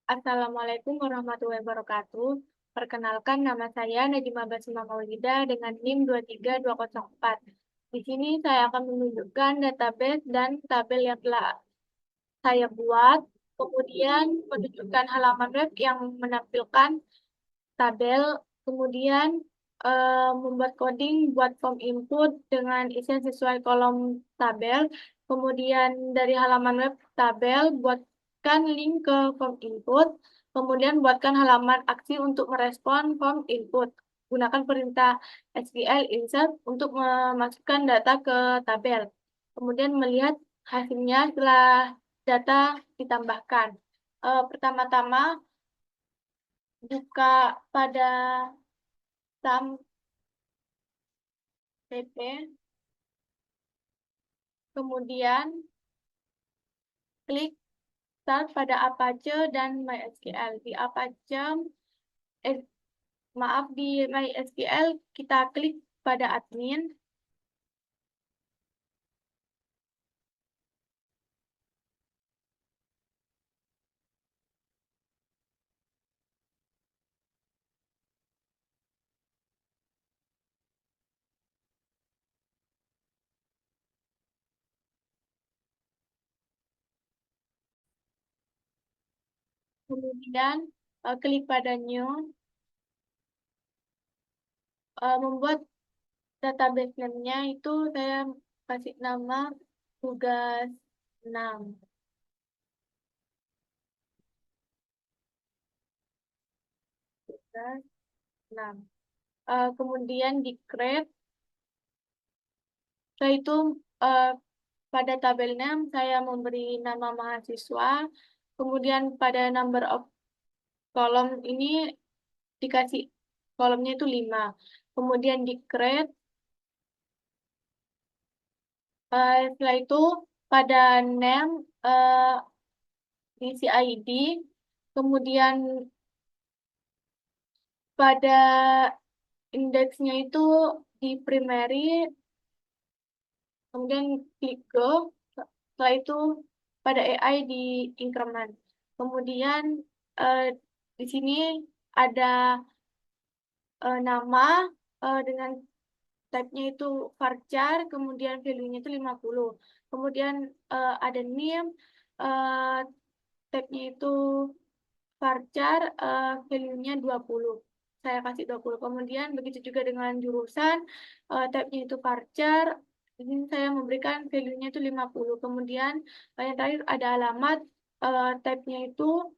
Assalamualaikum warahmatullahi wabarakatuh. Perkenalkan, nama saya Najimah Basma Maulida dengan NIM 23204. Di sini saya akan menunjukkan database dan tabel yang telah saya buat, kemudian menunjukkan halaman web yang menampilkan tabel, kemudian membuat coding buat form input dengan isian sesuai kolom tabel, kemudian dari halaman web tabel buatkan link ke form input, kemudian buatkan halaman aksi untuk merespon form input. Gunakan perintah SQL insert untuk memasukkan data ke tabel. Kemudian melihat hasilnya setelah data ditambahkan. Pertama-tama buka pada SAM PP, kemudian klik start pada Apache dan MySQL. Di Apache, eh, maaf, di MySQL kita klik pada admin, kemudian klik pada new, membuat database name-nya itu saya kasih nama tugas 6. Tugas 6. Kemudian di create, setelah itu pada tabelnya saya memberi nama mahasiswa, kemudian pada number of column ini dikasih kolomnya itu 5. Kemudian di create, setelah itu pada name isi ID, kemudian pada indeksnya itu di primary, kemudian klik go, setelah itu pada AI di increment. Kemudian eh, di sini ada nama dengan type-nya itu varchar, kemudian value-nya itu 50. Kemudian ada name, uh, type-nya itu varchar, value-nya 20. Saya kasih 20. Kemudian begitu juga dengan jurusan, type-nya itu varchar. Ini saya memberikan value-nya itu 50. Kemudian yang terakhir ada alamat, type-nya itu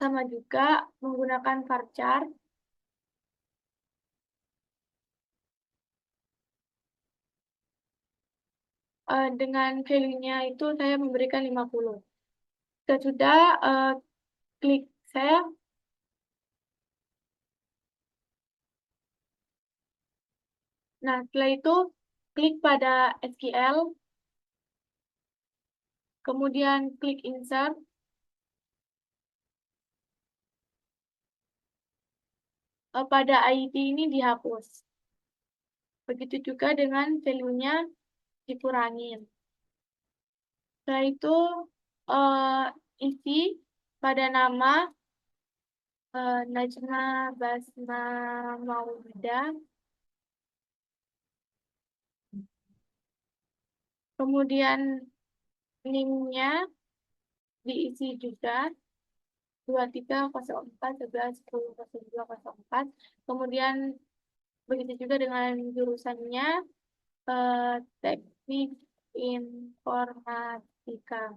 sama juga menggunakan varchar. Dengan value-nya itu saya memberikan 50. Sudah, klik save. Nah, setelah itu klik pada SQL, kemudian klik insert. Pada ID ini dihapus. Begitu juga dengan value-nya dikurangin. Setelah itu isi pada nama Najma Basma Maulida. Kemudian NIM-nya diisi juga 230411100204. Kemudian begitu juga dengan jurusannya teknik informatika.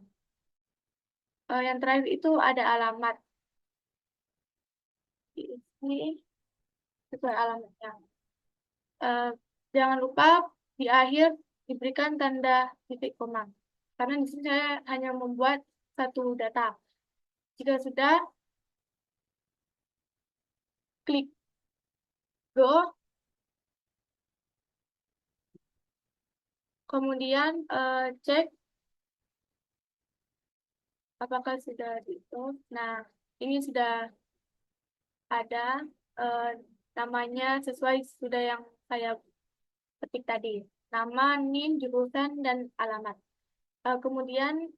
Yang terakhir itu ada alamat. Diisi sesuai alamatnya. Jangan lupa di akhir diberikan tanda titik koma. Karena di sini saya hanya membuat satu data. Jika sudah, klik go. Kemudian cek apakah sudah dihitung. Nah, ini sudah ada namanya sesuai sudah yang saya ketik tadi. Nama, NIM, jurusan, dan alamat. Kemudian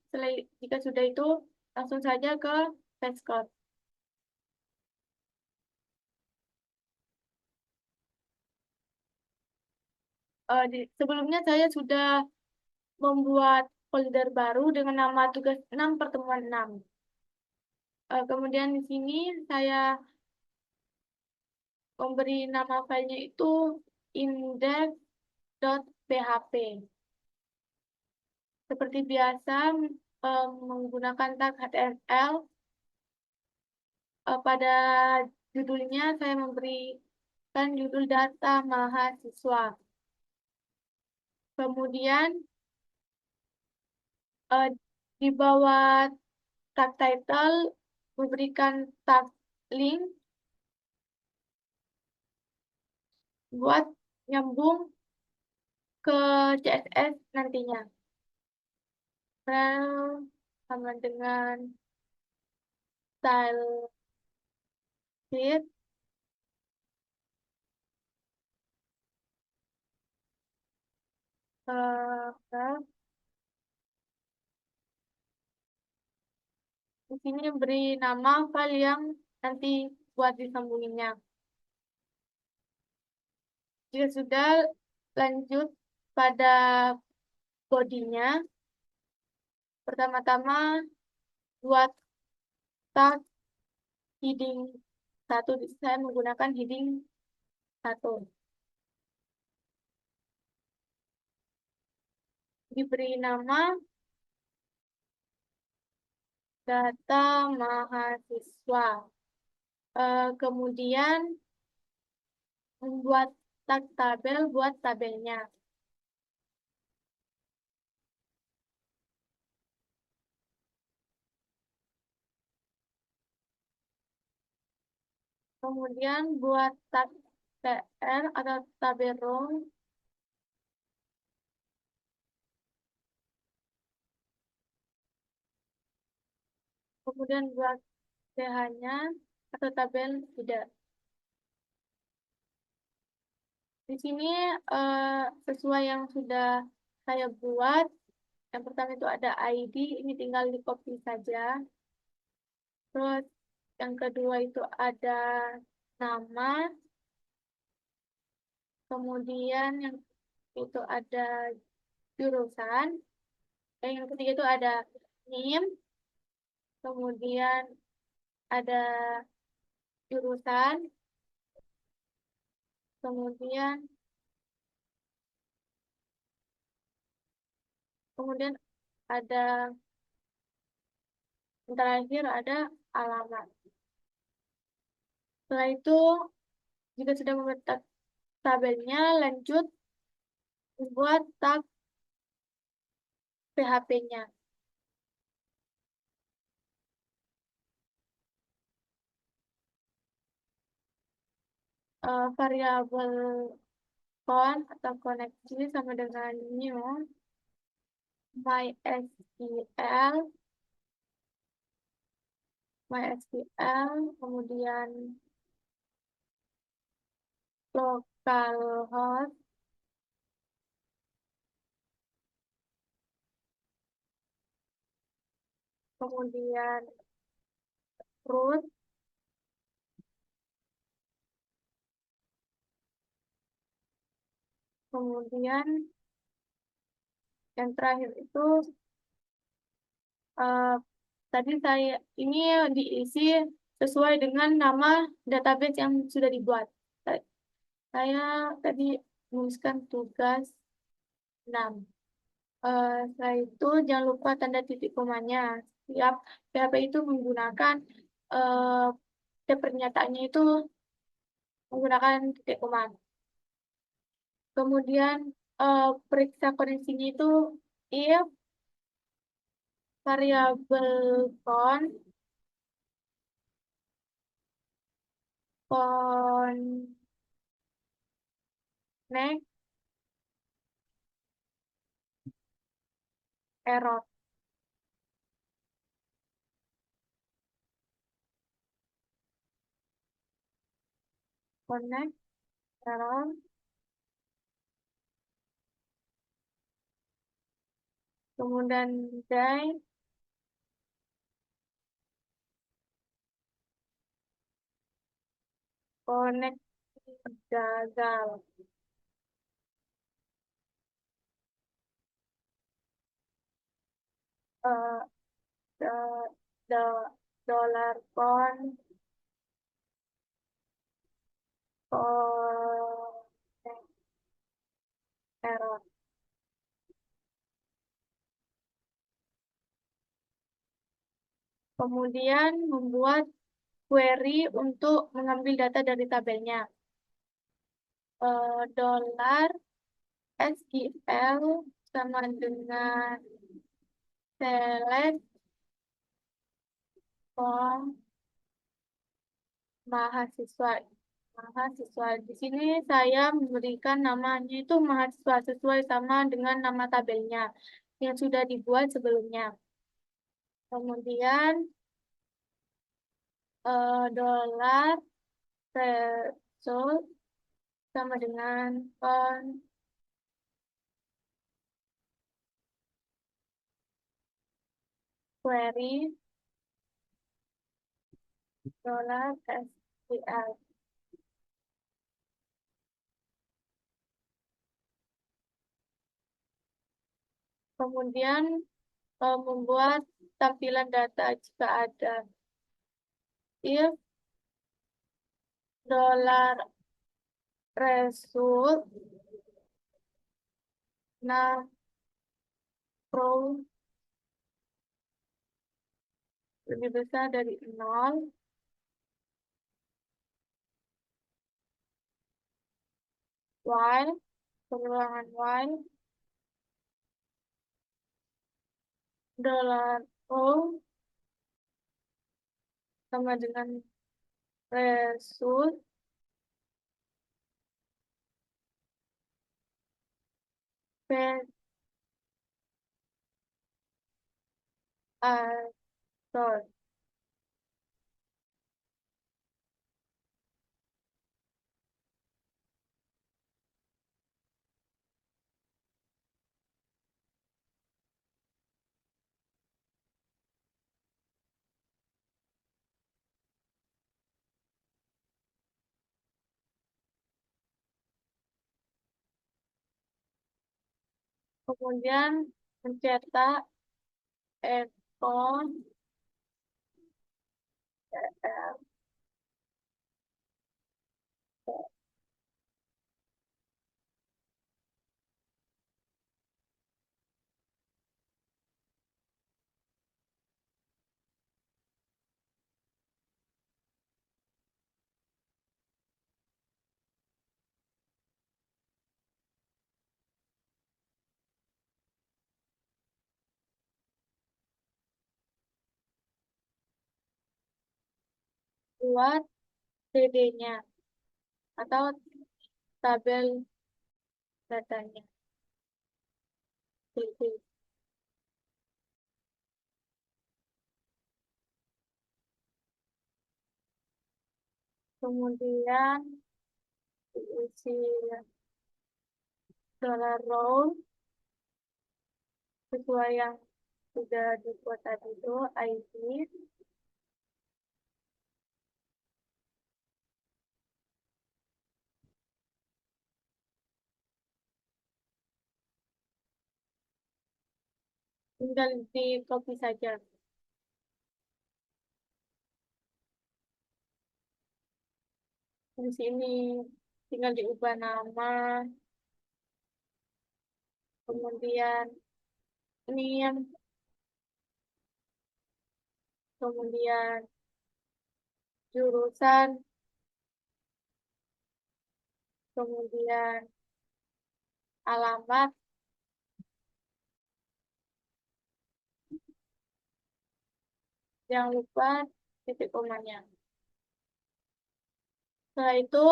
jika sudah itu, Langsung saja ke test code. Sebelumnya saya sudah membuat folder baru dengan nama tugas 6 pertemuan 6. Kemudian di sini saya memberi nama filenya itu index.php. Seperti biasa, menggunakan tag HTML. Pada judulnya saya memberikan judul data mahasiswa. Kemudian di bawah tag title memberikan tag link buat nyambung ke CSS nantinya. Rel sama dengan style sheet. Rel. Di sini beri nama file yang nanti buat disambunginnya. Jika sudah, lanjut pada bodinya. Pertama-tama buat tag heading 1. Saya menggunakan heading 1. Diberi nama data mahasiswa. Kemudian membuat tag tabel buat tabelnya. Kemudian buat tag TR atau tabel row. Kemudian buat TH-nya atau tabel tidak. Di sini sesuai yang sudah saya buat. Yang pertama itu ada ID, ini tinggal di copy saja. Terus yang kedua itu ada nama. Kemudian yang itu ada jurusan. Yang ketiga itu ada NIM. Kemudian ada jurusan. Kemudian kemudian ada yang terakhir ada alamat. Setelah itu, jika sudah membuat tabelnya, lanjut membuat tag PHP-nya. Variabel font atau koneksi sama dengan new MySQL, kemudian localhost, kemudian root, kemudian yang terakhir itu eh, tadi saya ini diisi sesuai dengan nama database yang sudah dibuat. Saya tadi menuliskan tugas 6. Setelah itu jangan lupa tanda titik komanya. Setiap PHP itu menggunakan setiap pernyataannya itu menggunakan titik koma. Kemudian periksa koneksinya itu if variabel connect error. Connect error. Kemudian die. Kemudian, jika sudah, lanjut pada bodinya. Pertama-tama buat tag heading 1. Kemudian buat tabel. Kemudian buat tabel. Kemudian membuat tabel. Kemudian buat tabel. Kemudian buat tabel. Kemudian buat tabel. Kemudian buat tabel. Kemudian die. Koneksi gagal. Eh, do- Dolar kon konek error. Kemudian membuat query untuk mengambil data dari tabelnya. Dolar SQL sama dengan select from mahasiswa. Mahasiswa. Di sini saya memberikan namanya itu mahasiswa sesuai sama dengan nama tabelnya yang sudah dibuat sebelumnya. Kemudian dolar result sama dengan query dolar SQL. Kemudian membuat tampilan data jika ada. If dolar result nah pro lebih besar dari 0, while pengulangan while dolar O sama dengan result best answer. Kemudian mencetak ekor buat DD-nya atau tabel datanya. DD. Kemudian diisi dolar row sesuai yang sudah dibuat tadi itu ID. Tinggal di copy saja. Di sini tinggal diubah nama, kemudian name, kemudian jurusan, kemudian alamat, jangan lupa titik komanya. Setelah itu,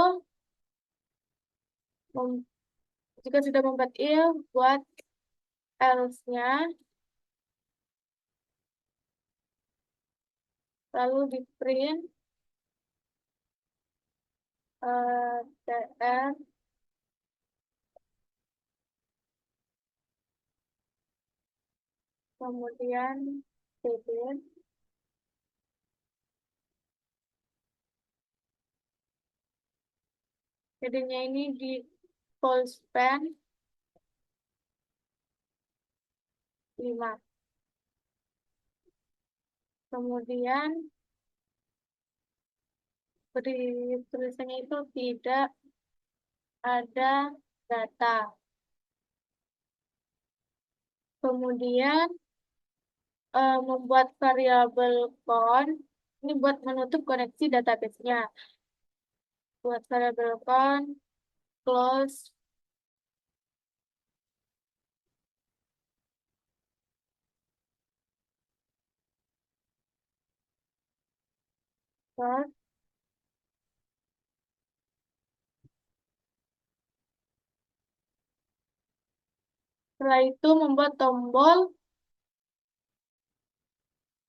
jika sudah membuat if, buat else-nya, lalu di print tr, kemudian td, Jadinya ini di full span 5. Kemudian beri tulisannya itu tidak ada data. Kemudian membuat variabel count ini buat menutup koneksi database-nya. Buat variabel count close close. Setelah itu membuat tombol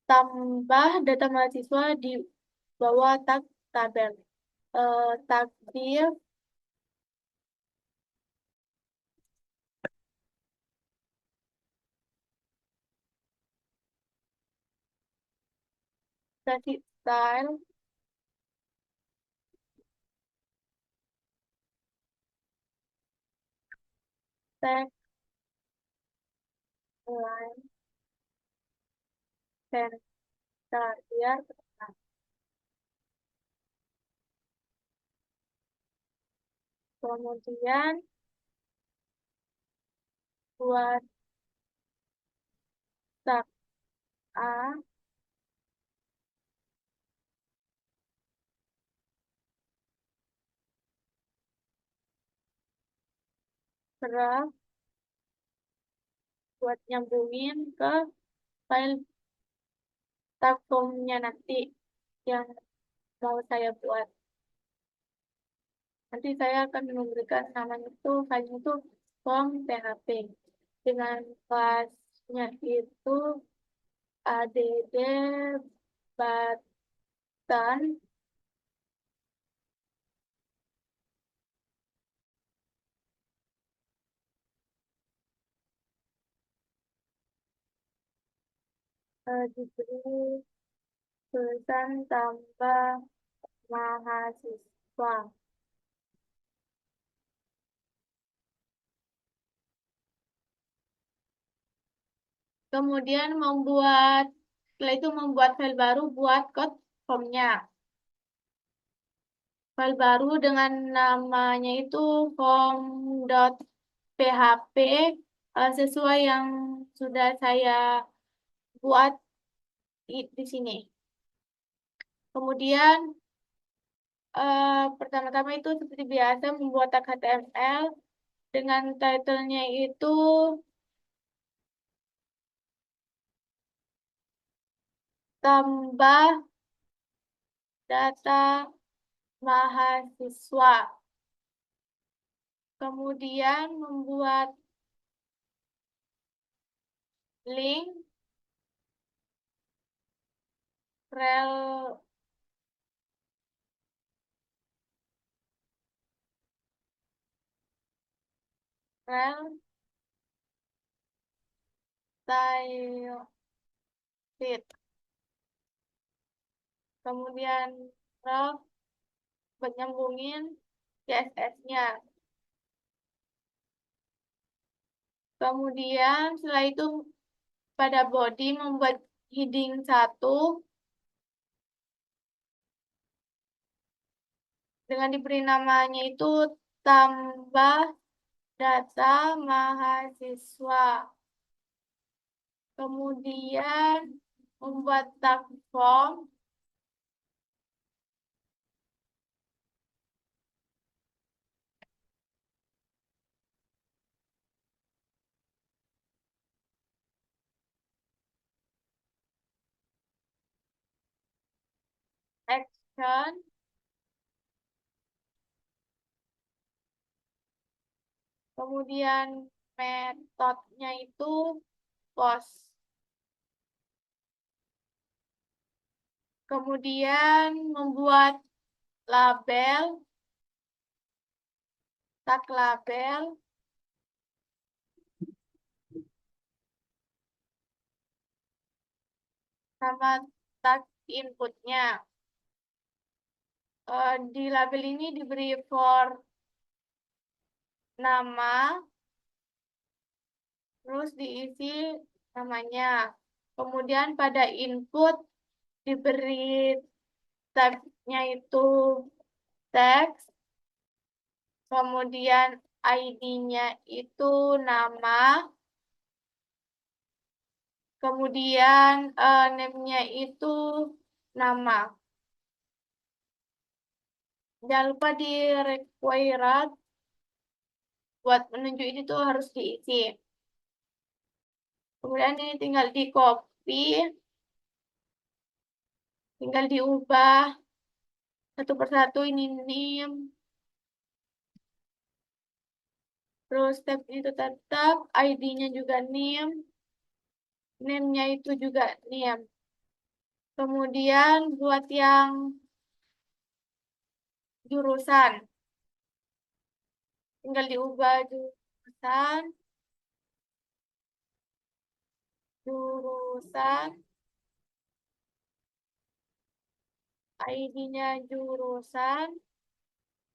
tambah data mahasiswa di bawah tag tabel. Takdir kasih style text line center biar terang. Kemudian buat tag A graph buat nyambungin ke file tag formnya nanti yang mau saya buat. Nanti saya akan memberikan namanya itu filenya itu form PHP dengan kelasnya itu add button diberi tulisan tambah mahasiswa. Kemudian setelah itu membuat file baru buat code formnya. File baru dengan namanya itu form.php sesuai yang sudah saya buat di sini. Kemudian pertama-tama itu seperti biasa membuat tag HTML dengan title-nya itu tambah data mahasiswa. Kemudian membuat link rel rel style sheet. Kemudian rel buat nyambungin CSS-nya. Kemudian setelah itu pada body membuat heading 1 dengan diberi namanya itu tambah data mahasiswa. Kemudian membuat tag form action. Kemudian metodenya itu post. Kemudian membuat label, tag label, sama tag inputnya. Di label ini diberi for nama, terus diisi namanya. Kemudian pada input diberi tag-nya itu teks, kemudian ID-nya itu nama, kemudian name-nya itu nama. Jangan lupa di required buat menunjuk ini tuh harus diisi. Kemudian ini tinggal di copy, tinggal diubah satu persatu ini name, terus tab itu tetap, ID-nya juga name, name-nya itu juga name. Kemudian buat yang jurusan, tinggal diubah jurusan, jurusan, ID-nya jurusan,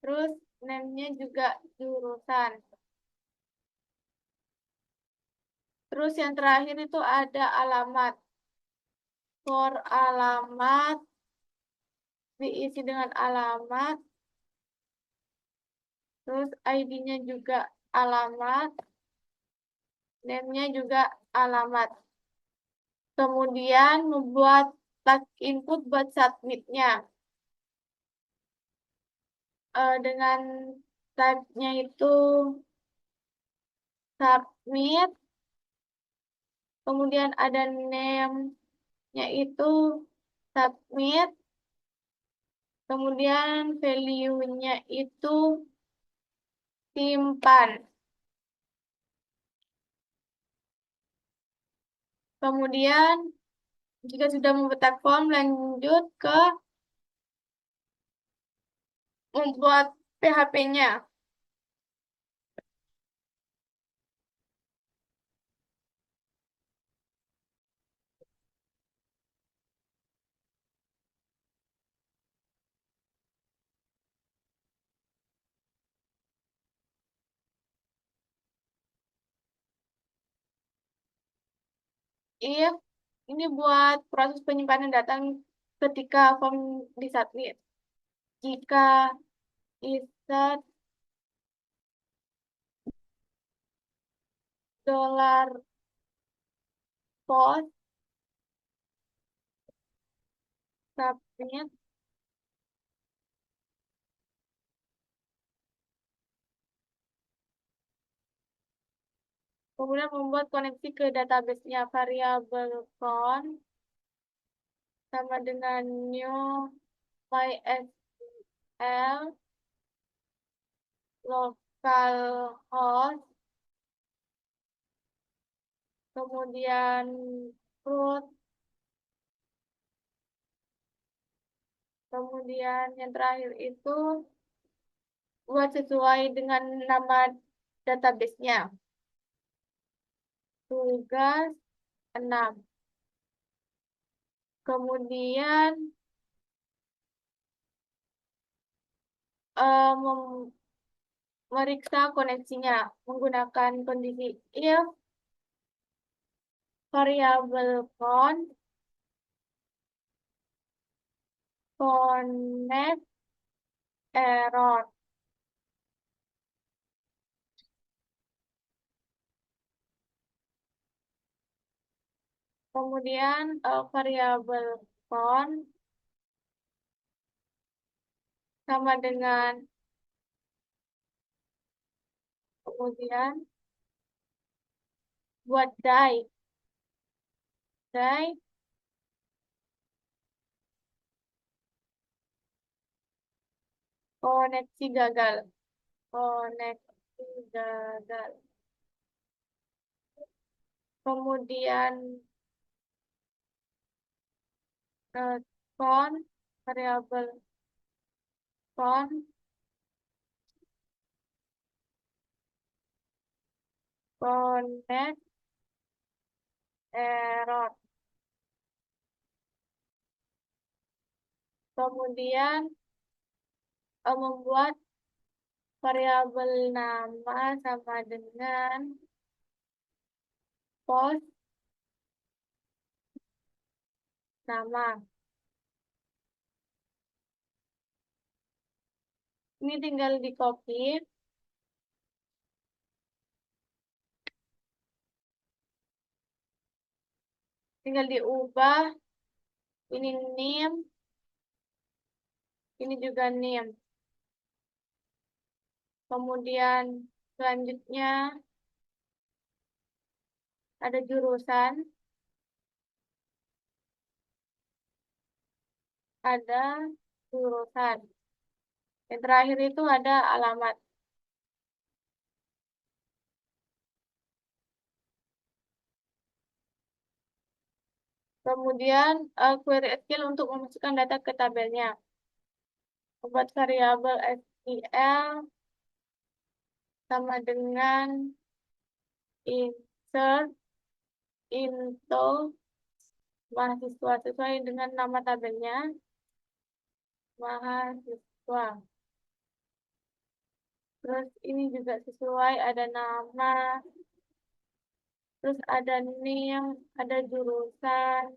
terus name-nya juga jurusan. Terus yang terakhir itu ada alamat. For alamat diisi dengan alamat, terus ID-nya juga alamat, name-nya juga alamat. Kemudian membuat tag input buat submit-nya. Dengan tag-nya itu submit, kemudian ada name-nya itu submit, kemudian value-nya itu simpan. Kemudian jika sudah membuat form, lanjut ke membuat PHP-nya. If ini buat proses penyimpanan data ketika form disubmit. Jika insert dollar post submit, kemudian membuat koneksi ke database-nya variabel count sama dengan new MySQL localhost, kemudian root, kemudian yang terakhir itu buat sesuai dengan nama database-nya. Tugas 6. Kemudian memeriksa koneksinya menggunakan kondisi if variabel count connect error. Kemudian variabel count sama dengan kemudian buat die koneksi gagal, koneksi gagal. Kemudian count variabel count connect error. Kemudian membuat variabel nama sama dengan pos nama. Ini tinggal di copy, tinggal diubah. Ini name, ini juga name. Kemudian selanjutnya ada jurusan, ada jurusan. Yang terakhir itu ada alamat. Kemudian query SQL untuk memasukkan data ke tabelnya. Buat variabel SQL sama dengan insert into mahasiswa sesuai dengan nama tabelnya mahasiswa. Terus ini juga sesuai, ada nama, terus ada name, ada jurusan,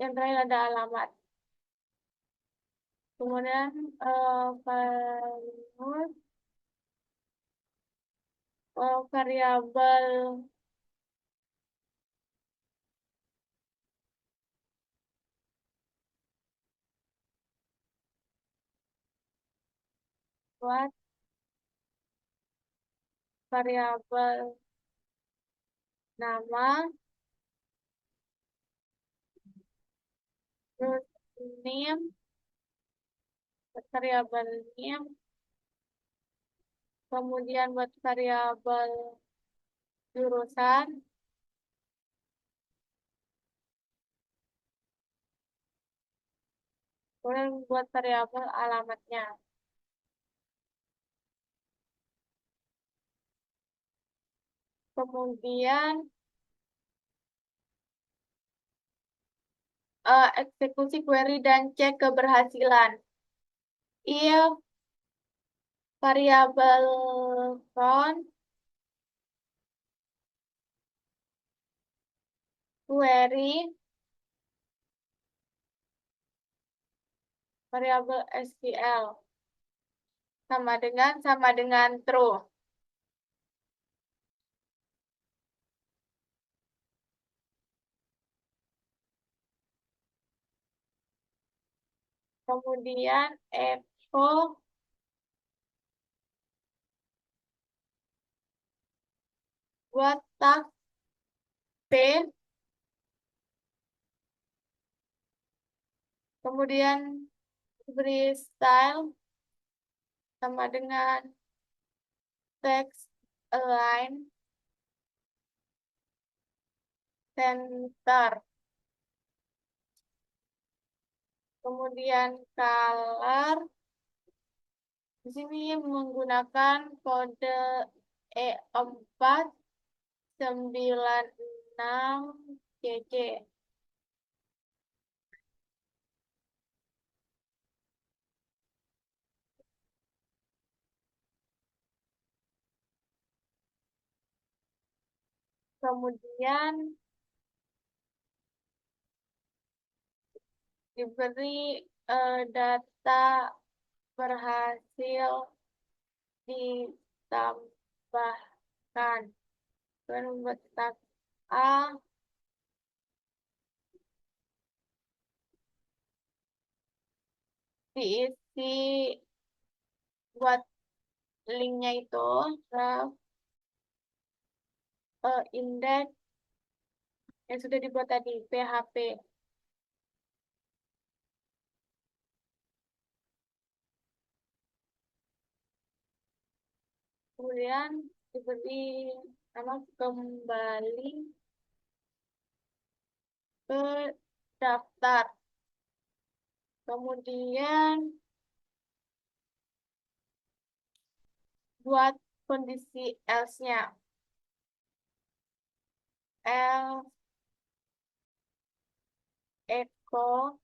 yang terakhir ada alamat. Kemudian variabel buat variabel nama, terus name, variabel name, kemudian buat variabel jurusan, kemudian buat variabel alamatnya. Kemudian eksekusi query dan cek keberhasilan. If variabel front query variabel SQL sama dengan true. Kemudian echo buat tag P, kemudian beri style sama dengan text align center. Kemudian color di sini menggunakan kode E496CC. Kemudian diberi data berhasil ditambahkan. Dan buat tab A, diisi buat linknya itu indeks yang sudah dibuat tadi, PHP. Kemudian diberi nama kembali ke daftar. Kemudian buat kondisi else-nya. Else echo,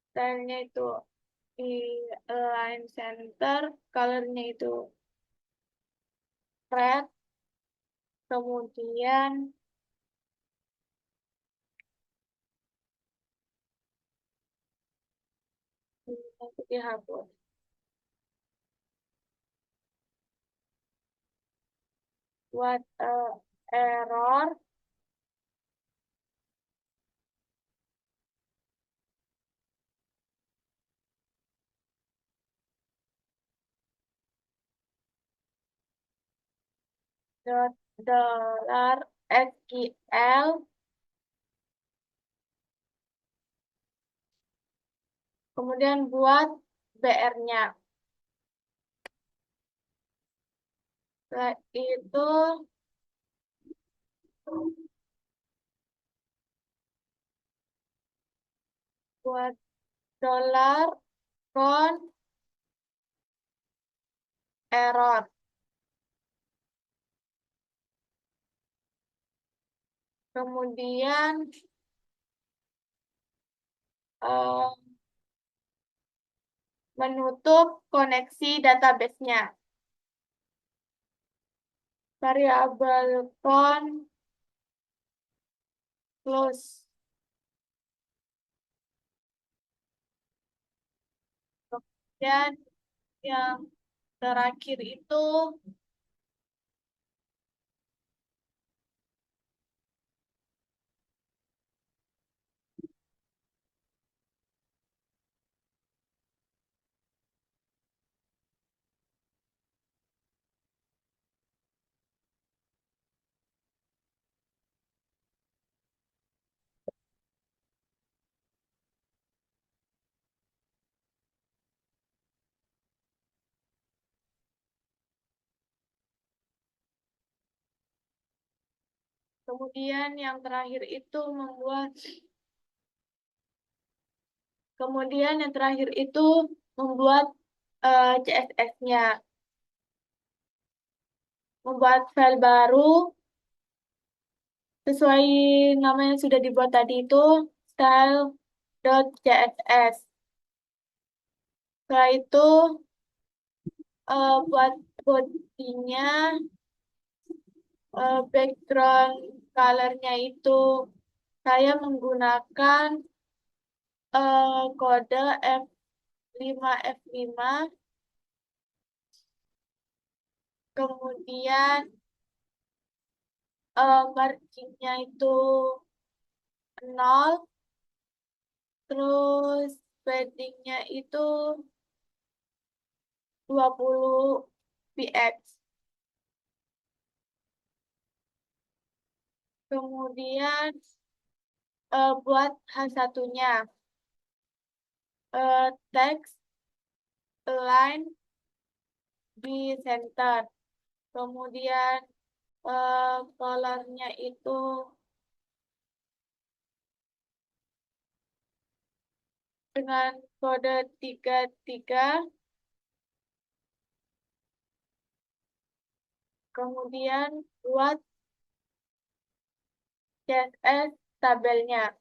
stylenya itu di align center, colornya itu red, kemudian itu dihapus. What error, dot dollar SQL, kemudian buat BR-nya. Setelah itu buat dollar count error. Kemudian eh, menutup koneksi database-nya. Variabel count close. Kemudian yang terakhir itu kemudian yang terakhir itu membuat CSS-nya, membuat file baru sesuai nama yang sudah dibuat tadi itu style.css. Setelah itu buat bodinya, background colornya itu saya menggunakan kode F5, kemudian marginnya itu 0, terus paddingnya itu 20 px. Kemudian buat H1-nya, text align di center. Kemudian colornya itu dengan kode 33. Kemudian buat CSS tabelnya.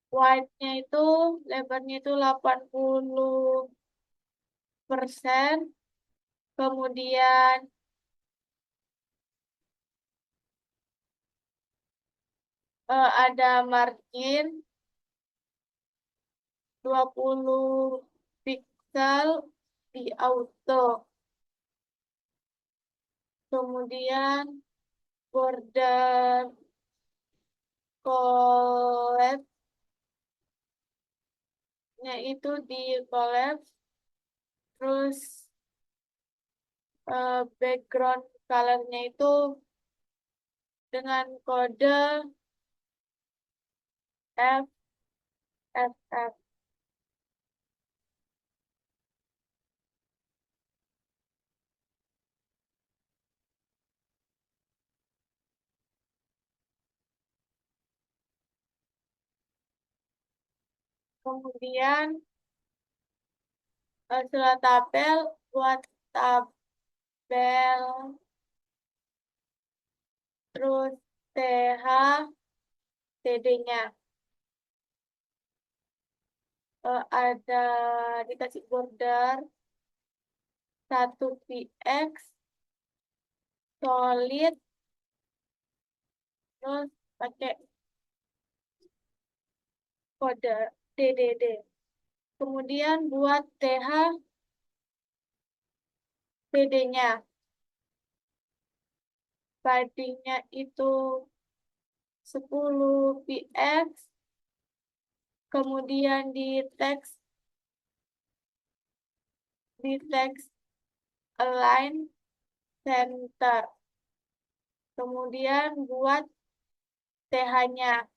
White-nya itu lebarnya itu 80%. Kemudian ada margin 20 pixel di auto. Kemudian border collapse-nya itu di collapse. Terus background color-nya itu dengan kode FFF. Kemudian setelah tabel, buat tabel terus TH, TD-nya. Ada dikasih border 1px solid, terus pakai kode DDD. Kemudian buat TH, TD-nya. Badinya itu 10px, kemudian di teks align center. Kemudian buat TH-nya.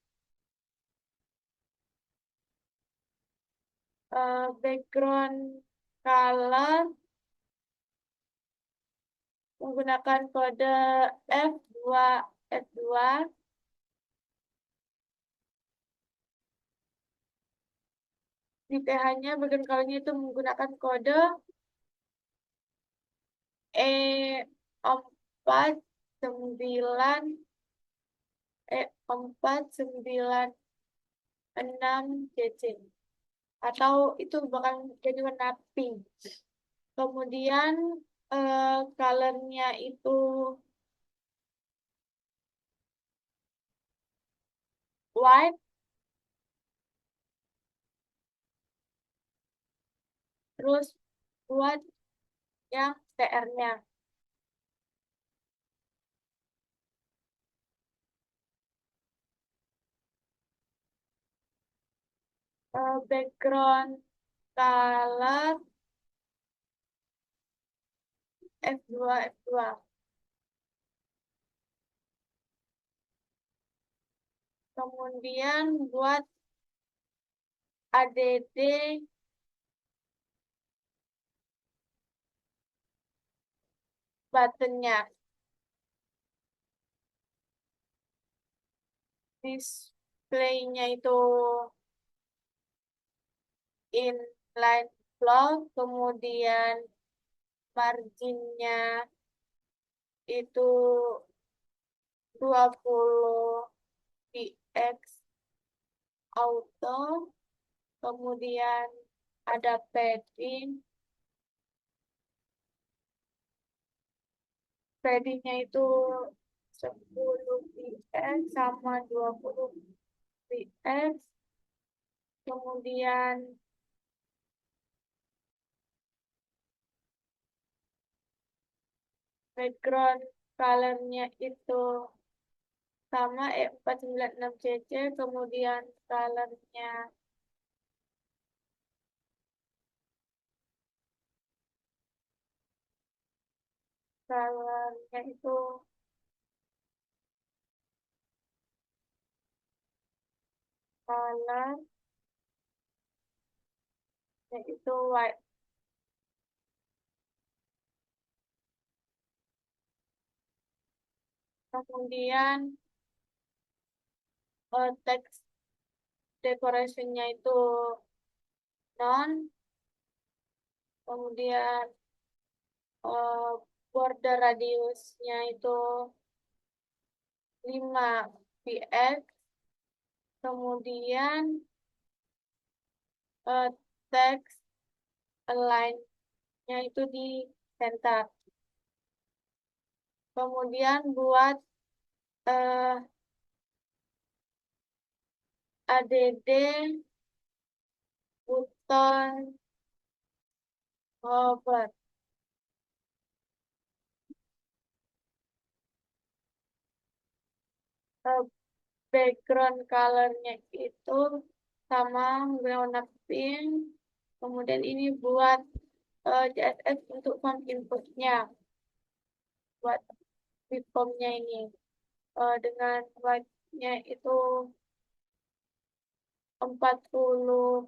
Background color menggunakan kode F2 F2. Di TH-nya bagian colornya itu menggunakan kode E49 E496CC, atau itu bakal jadi warna pink. Kemudian colornya itu white, terus buat yang TR-nya. Background color F2 F2. Kemudian buat ADD buttonnya. Displaynya itu inline block, kemudian marginnya itu 20px auto, kemudian ada paddingnya itu 10px sama 20px, kemudian background colornya itu sama E496CC, kemudian colornya itu colornya itu white. Kemudian teks decorationnya itu non, kemudian eh, border radiusnya itu 5px, kemudian teks align-nya itu di center. Kemudian buat ADD button hover. Eh, Background colornya itu sama menggunakan warna pink. Kemudian ini buat CSS untuk font inputnya, buat formnya ini dengan white-nya itu 40%,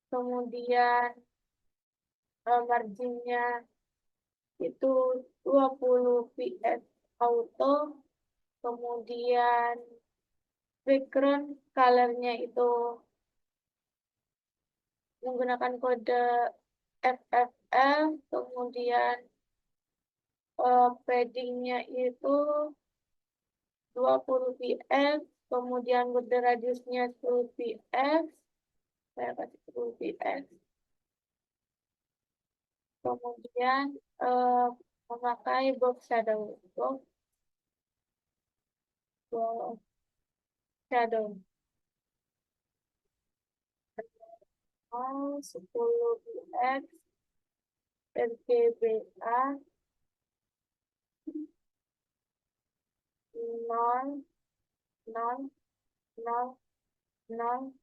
kemudian marginnya itu 20px auto, kemudian background colornya itu menggunakan kode FFL, kemudian paddingnya itu 20 px, kemudian border radiusnya 10 px, saya kasih 10 px, kemudian memakai box box shadow 10 px RGBA 0 0 0 0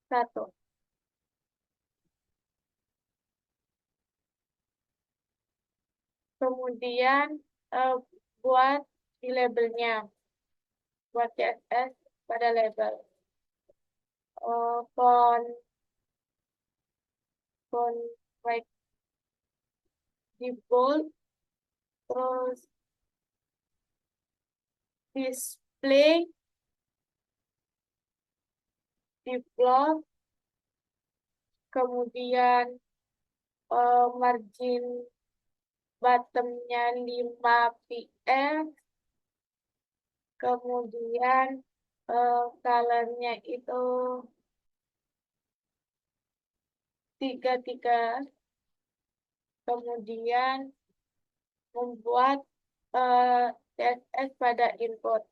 1. Kemudian eh, buat di labelnya, buat CSS pada label. Font white di bold, terus display di block, kemudian margin bottomnya 5 px, kemudian colornya itu 33, kemudian membuat CSS pada input.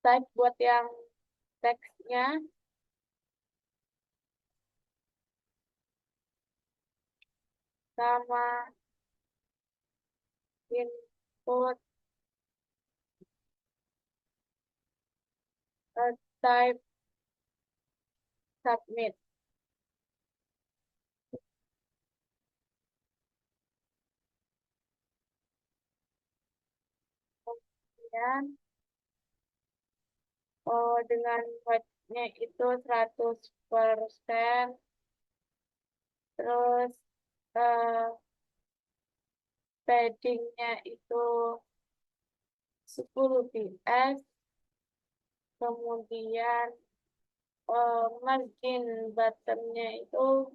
Type buat yang teksnya sama input type submit. Kemudian dengan weight-nya itu 100%, terus padding-nya itu 10 px, kemudian margin bottom-nya itu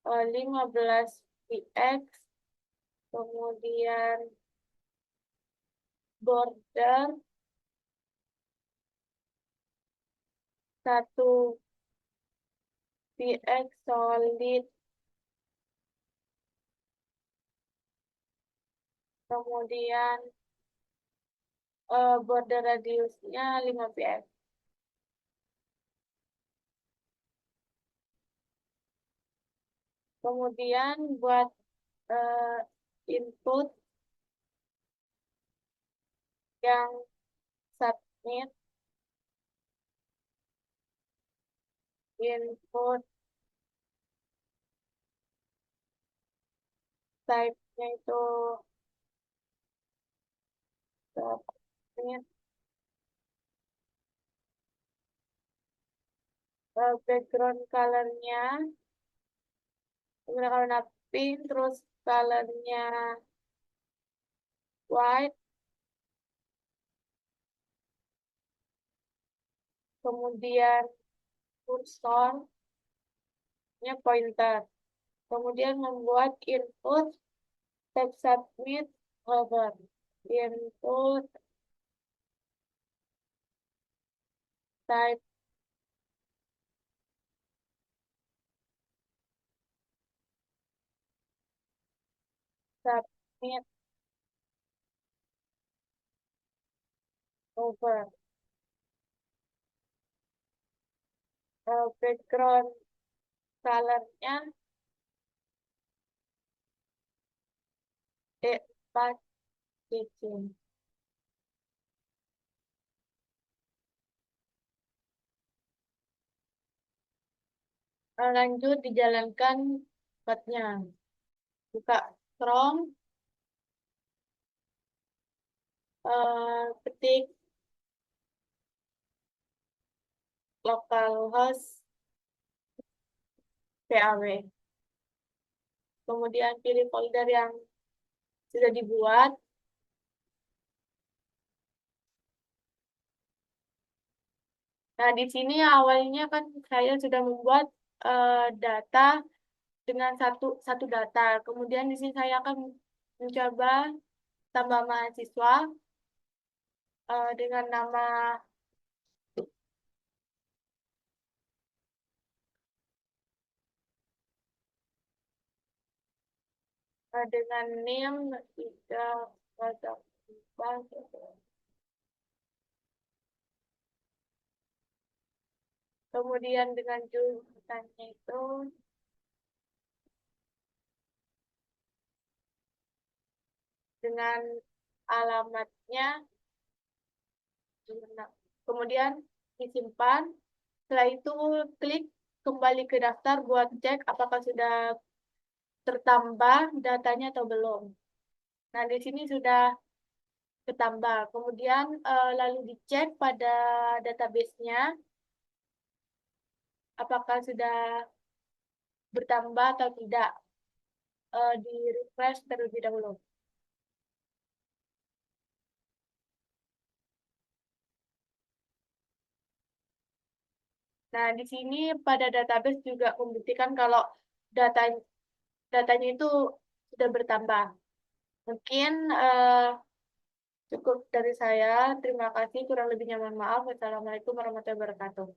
15 px, kemudian border 1 px solid, kemudian border radiusnya 5 px. Kemudian buat input yang submit, input type-nya itu submit, background color-nya warna pink, terus color-nya white, kemudian kursornya pointer, kemudian membuat input type submit hover, input type submit hover, background color-nya D4 digit. Lanjut dijalankan code-nya. Buka Chrome, ketik localhost paw. Kemudian pilih folder yang sudah dibuat. Nah, di sini awalnya kan saya sudah membuat data dengan satu satu data. Kemudian di sini saya akan mencoba tambah mahasiswa dengan nama dengan NIM tiga kosong empat. Kemudian dengan jurusannya itu dengan alamatnya, kemudian disimpan. Setelah itu klik kembali ke daftar buat cek apakah sudah tertambah datanya atau belum. Nah, di sini sudah bertambah. Kemudian lalu dicek pada database-nya apakah sudah bertambah atau tidak. Di refresh terlebih dahulu. Nah, di sini pada database juga membuktikan kalau data datanya itu sudah bertambah. Mungkin cukup dari saya. Terima kasih. Kurang lebihnya mohon maaf. Wassalamualaikum warahmatullahi wabarakatuh.